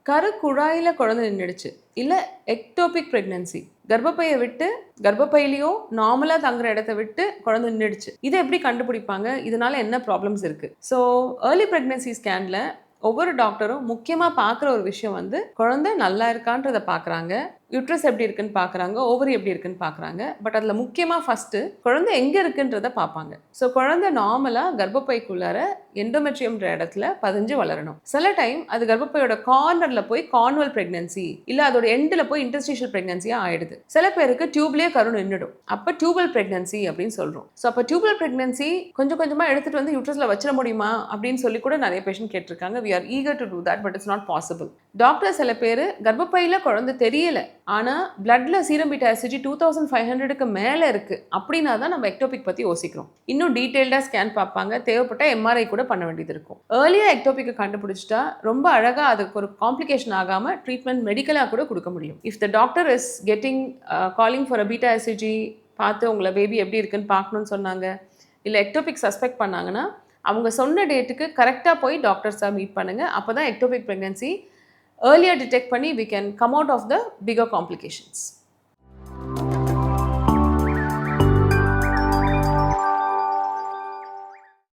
கருக்குழாயில குழந்தை நின்னுடுச்சு. இல்ல ectopic pregnancy. கர்ப்பப்பைய விட்டு கர்ப்பப்பையிலயும் நார்மலா தங்குற இடத்த விட்டு குழந்தை நின்னுடுச்சு. இத எப்படி கண்டுபிடிப்பாங்க? இதனால என்ன ப்ராப்ளம்ஸ் இருக்கு? ஸோ ஏர்லி பிரெக்னன்சி ஸ்கேன்ல ஒவ்வொரு டாக்டரும் முக்கியமா பார்க்குற ஒரு விஷயம் வந்து, குழந்தை நல்லா இருக்கான்றத பார்க்குறாங்க. யூட்ரஸ் எப்படி இருக்குன்னு பார்க்குறாங்க. ஓவரி எப்படி இருக்குன்னு பார்க்குறாங்க. பட் அதில முக்கியமா ஃபர்ஸ்ட்டு குழந்தை எங்க இருக்குன்றத பார்ப்பாங்க. ஸோ குழந்தை நார்மலா கர்ப்பப்பைக்குள்ளார எண்டோமெட்ரியம்ன்ற இடத்துல பதிஞ்சு வளரணும். சில டைம் அது கர்ப்பப்பையோட கார்னர்ல போய் கார்னுவல் பிரெக்னன்சி இல்ல அதோட எண்டுல போய் இன்டர்ஸ்டிஷியல் பிரெக்னன்சியா ஆயிடுது. சில பேருக்கு டியூப்லயே கரு நின்னுடும். அப்ப டியூபல் பிரெக்னன்சி அப்படின்னு சொல்றோம். ஸோ அப்ப டியூபல் பிரெக்னன்சி கொஞ்சம் கொஞ்சமா எடுத்துட்டு வந்து யூட்ரஸ்ல வச்சிட முடியுமா அப்படின்னு சொல்லி கூட நிறைய பேஷண்ட் கேட்டிருக்காங்க. we are eager to do that but it's not possible. Doctor சில பேர் கர்ப்பப்பையில குழந்தை தெரியல ஆனா பிளட்ல சீரம் பீட்டா ஆசிட் 2500க்கு மேல இருக்கு அப்படின்னா தான் நம்ம எக்டோபிக் பத்தி யோசிக்கிறோம். இன்னும் டீடைல்டா ஸ்கேன் பார்ப்பாங்க. தேவைப்பட்ட எம்ஆர்ஐ கூட பண்ண வேண்டியது இருக்கும். ஏர்லியா எக்டோபிக்கை கண்டுபிடிச்சிட்டா ரொம்ப அழகா அதுக்கு ஒரு காம்ப்ளிகேஷன் ஆகாம ட்ரீட்மெண்ட் மெடிக்கலா கூட கொடுக்க முடியும். If the doctor is getting calling for a beta HCG பார்த்து உங்களை பேபி எப்படி இருக்குன்னு பார்க்கணும்னு சொன்னாங்க இல்லை எக்டோபிக் சஸ்பெக்ட் பண்ணாங்கன்னா அவங்க சொன்ன டேட்டுக்கு கரெக்டாக போய் டாக்டர்ஸாக மீட் பண்ணுங்க. அப்போ தான் எக்டோபிக் ப்ரெக்னன்சி ஏர்லியாக டிடெக்ட் பண்ணி we can come out of the bigger complications.